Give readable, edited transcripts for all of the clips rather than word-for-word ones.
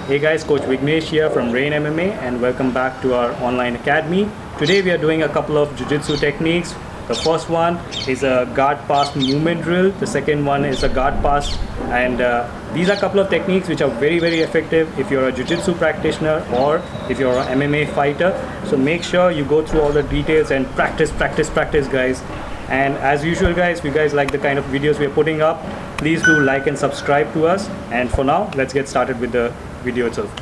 Hey guys, Coach Vignesh here from Rain MMA and welcome back to our online academy. Today we are doing a couple of jiu-jitsu techniques. The first one is a guard pass movement drill. The second one is a guard pass, and these are a couple of techniques which are very effective if you're a jiu-jitsu practitioner or if you're an MMA fighter. So make sure you go through all the details and practice guys. And as usual guys, if you guys like the kind of videos we are putting up, please do like and subscribe to us. And for now, let's get started with the video itself.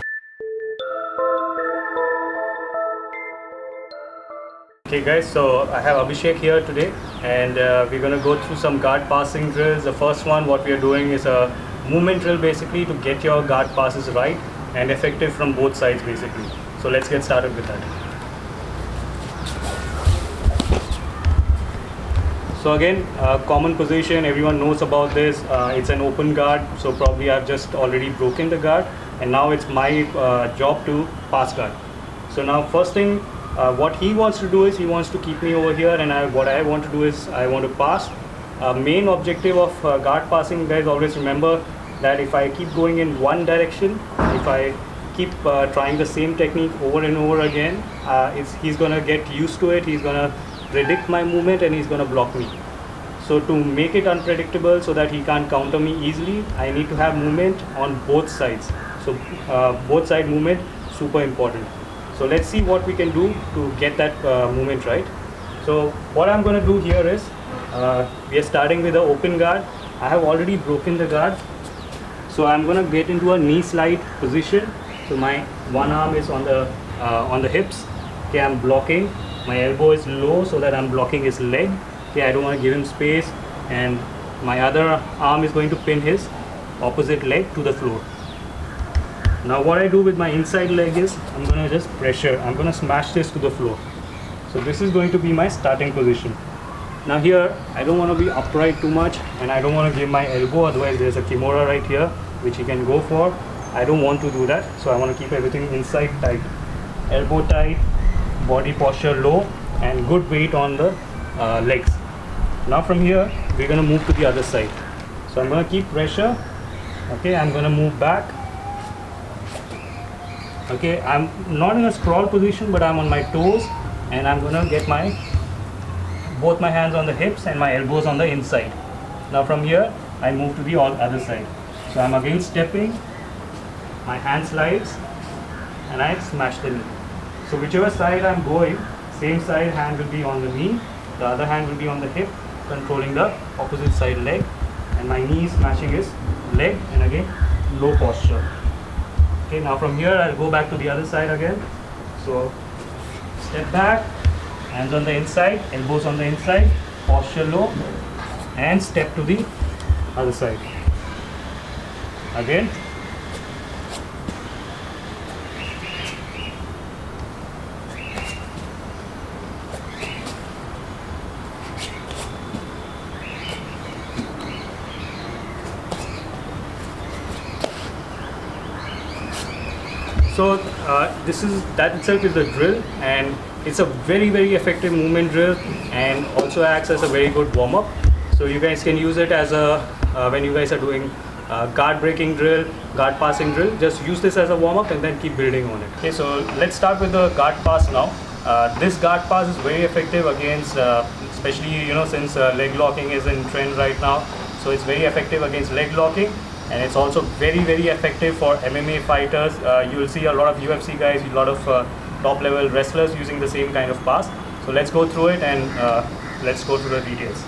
Okay guys, so I have Abhishek here today, and we're going to go through some guard passing drills. The first one, what we are doing is a movement drill basically to get your guard passes right and effective from both sides basically. So let's get started with that. So again, common position, everyone knows about this. It's an open guard, so probably I've just already broken the guard, and now it's my job to pass guard. So now first thing, what he wants to do is he wants to keep me over here, and what I want to do is I want to pass. Main objective of guard passing, guys, always remember that if I keep going in one direction, if I keep trying the same technique over and over again, he's gonna get used to it. He's gonna predict my movement and he's gonna block me. So to make it unpredictable so that he can't counter me easily, I need to have movement on both sides. So both side movement, super important. So let's see what we can do to get that movement right. So what I'm going to do here is, we are starting with the open guard. I have already broken the guard. So I'm going to get into a knee slide position. So my one arm is on the hips. Okay, I'm blocking. My elbow is low so that I'm blocking his leg. Okay, I don't want to give him space. And my other arm is going to pin his opposite leg to the floor. Now what I do with my inside leg is I'm going to just pressure. I'm going to smash this to the floor. So this is going to be my starting position. Now here I don't want to be upright too much, and I don't want to give my elbow, otherwise there's a kimura right here which he can go for. I don't want to do that, so I want to keep everything inside tight. Elbow tight, body posture low, and good weight on the legs. Now from here we're going to move to the other side. So I'm going to keep pressure. Okay, I'm going to move back. Okay, I'm not in a sprawl position, but I'm on my toes, and I'm gonna get both my hands on the hips and my elbows on the inside. Now from here, I move to the other side. So I'm again stepping, my hand slides, and I smash the knee. So whichever side I'm going, same side hand will be on the knee, the other hand will be on the hip, controlling the opposite side leg, and my knee is smashing his leg, and again, low posture. Okay, now from here I'll go back to the other side again. So step back, hands on the inside, elbows on the inside, posture low, and step to the other side. Again. So that itself is the drill, and it's a very effective movement drill, and also acts as a very good warm-up. So you guys can use it as a when you guys are doing guard breaking drill, guard passing drill, just use this as a warm-up and then keep building on it. Okay, so let's start with the guard pass now. This guard pass is very effective against, especially since leg locking is in trend right now. So it's very effective against leg locking. And it's also very effective for MMA fighters. You will see a lot of UFC guys, a lot of top level wrestlers using the same kind of pass. So let's go through it, and let's go through the details.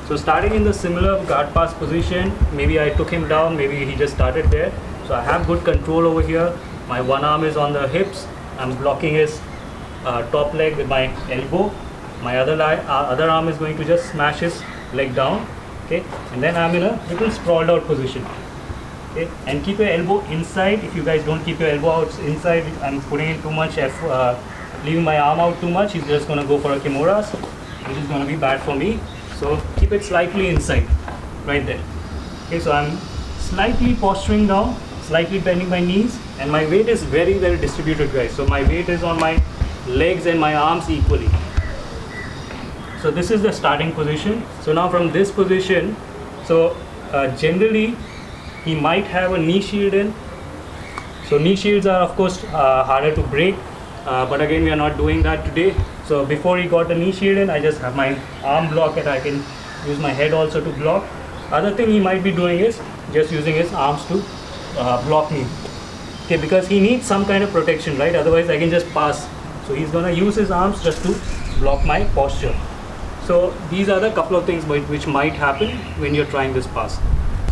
So starting in the similar guard pass position, maybe I took him down, maybe he just started there. So I have good control over here. My one arm is on the hips. I'm blocking his top leg with my elbow. My other arm is going to just smash his leg down. Okay, and then I'm in a little sprawled out position. Okay, and keep your elbow inside. If you guys don't keep your elbow out inside, I'm putting in too much effort, leaving my arm out too much, he's just going to go for a kimura, which is going to be bad for me. So keep it slightly inside, right there. Okay, so I'm slightly posturing down, slightly bending my knees, and my weight is very distributed, guys. So my weight is on my legs and my arms equally. So this is the starting position. So now from this position, so generally he might have a knee shield in. So knee shields are of course harder to break, but again we are not doing that today. So before he got the knee shield in, I just have my arm block and I can use my head also to block. Other thing he might be doing is just using his arms to block me. Okay, because he needs some kind of protection, right? Otherwise I can just pass. So he's gonna use his arms just to block my posture. So these are the couple of things which might happen when you're trying this pass.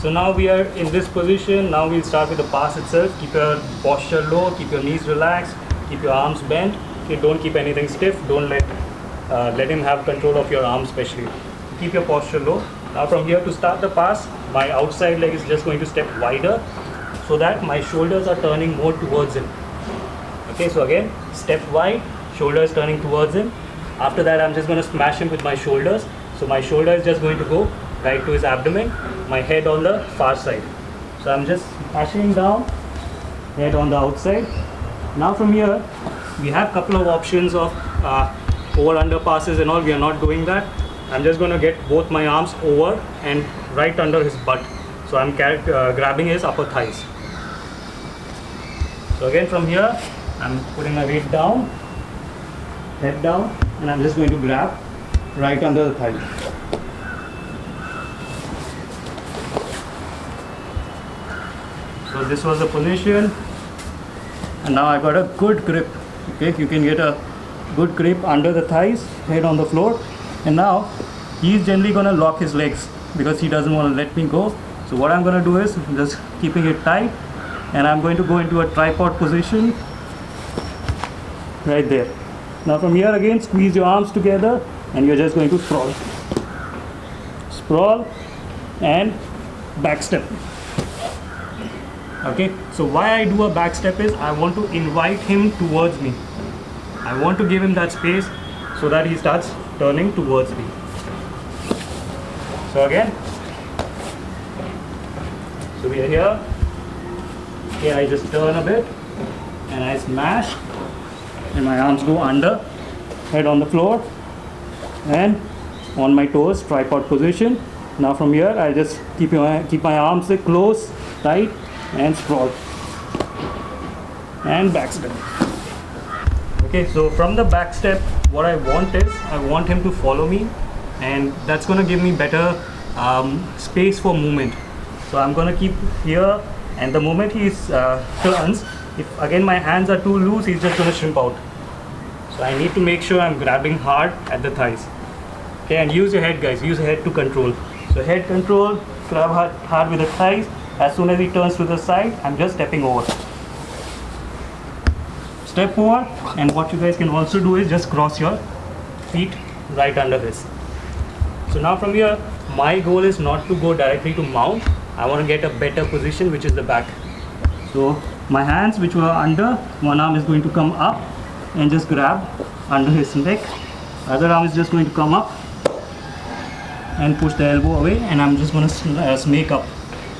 So now we are in this position. Now we'll start with the pass itself. Keep your posture low, keep your knees relaxed, keep your arms bent. Okay, don't keep anything stiff. Don't let him have control of your arms especially. Keep your posture low. Now from here to start the pass, my outside leg is just going to step wider so that my shoulders are turning more towards him. Okay, so again, step wide, shoulders turning towards him. After that, I'm just going to smash him with my shoulders. So my shoulder is just going to go right to his abdomen, my head on the far side. So I'm just smashing down, head on the outside. Now from here, we have couple of options of over-under passes and all. We are not doing that. I'm just going to get both my arms over and right under his butt. So I'm grabbing his upper thighs. So again from here, I'm putting my weight down, head down, and I'm just going to grab right under the thigh. So this was the position, and now I got a good grip. Okay, you can get a good grip under the thighs, head on the floor, and now he's generally gonna lock his legs because he doesn't want to let me go. So what I'm gonna do is just keeping it tight, and I'm going to go into a tripod position right there. Now from here again, squeeze your arms together, and you're just going to sprawl and back step. Okay, so why I do a back step is I want to invite him towards me. I want to give him that space so that he starts turning towards me. So again, so we are here. Okay, I just turn a bit and I smash, and my arms go under, head on the floor, and on my toes, tripod position. Now from here, I just keep my arms close, tight, and sprawl and back step. Okay, so from the back step, what I want is I want him to follow me, and that's going to give me better space for movement. So I'm going to keep here, and the moment he turns, if again my hands are too loose, he's just going to shrimp out. So I need to make sure I'm grabbing hard at the thighs. Okay, and use your head, guys. Use your head to control. So head control, grab hard with the thighs. As soon as he turns to the side, I'm just stepping over. Step over, and what you guys can also do is just cross your feet right under this. So now from here, my goal is not to go directly to mount. I want to get a better position, which is the back. So my hands, which were under, one arm is going to come up and just grab under his neck. Other arm is just going to come up and push the elbow away, and I'm just going to snake up.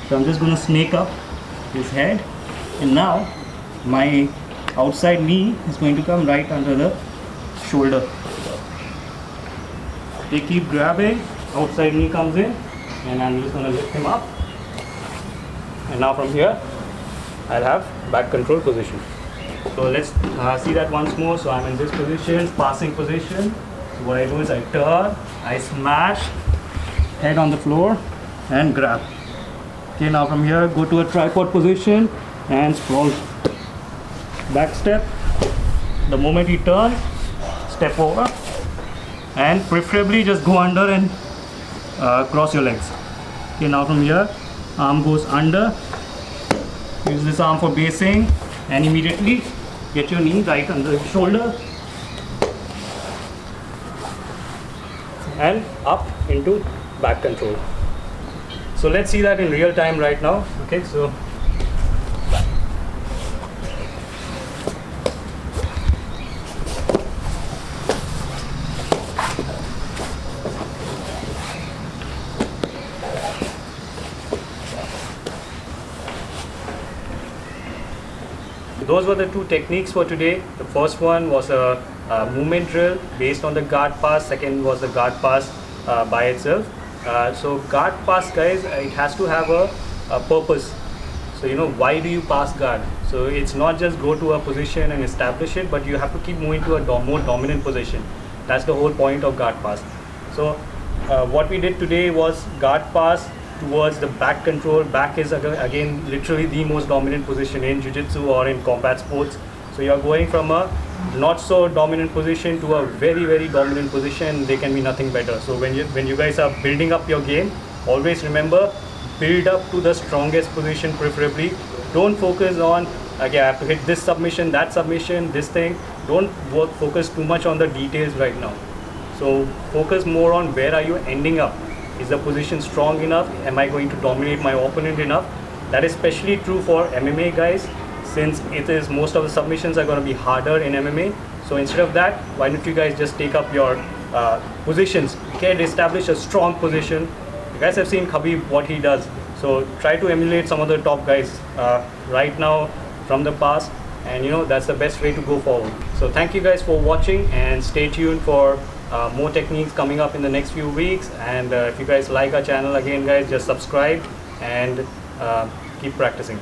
So I'm just going to snake up his head, and now my outside knee is going to come right under the shoulder. They keep grabbing, outside knee comes in, and I'm just going to lift him up. And now from here, I'll have back control position. So let's see that once more. So I'm in this position, passing position. So what I do is I turn, I smash, head on the floor, and grab. Okay, now from here, go to a tripod position and sprawl. Back step. The moment he turns, step over, and preferably just go under and cross your legs. Okay, now from here, arm goes under. Use this arm for basing, and immediately get your knee right under the shoulder and up into back control. So let's see that in real time right now. Okay, so those were the two techniques for today. The first one was a movement drill based on the guard pass. Second was the guard pass by itself. So guard pass, guys, it has to have a purpose. So why do you pass guard? So it's not just go to a position and establish it, but you have to keep moving to a more dominant position. That's the whole point of guard pass. So what we did today was guard pass towards the back control. Back is again literally the most dominant position in jiu-jitsu or in combat sports. So you're going from a not so dominant position to a very, very dominant position. There can be nothing better. So when you guys are building up your game, always remember, build up to the strongest position preferably. Don't focus on, okay, I have to hit this submission, that submission, this thing. Don't focus too much on the details right now. So focus more on where are you ending up. Is the position strong enough? Am I going to dominate my opponent enough? That is especially true for MMA guys, since it is most of the submissions are going to be harder in MMA. So instead of that, why don't you guys just take up your positions, get establish a strong position. You guys have seen Khabib, what he does. So try to emulate some of the top guys right now from the past, and that's the best way to go forward. So thank you guys for watching, and stay tuned for more techniques coming up in the next few weeks. And if you guys like our channel, again guys, just subscribe and keep practicing.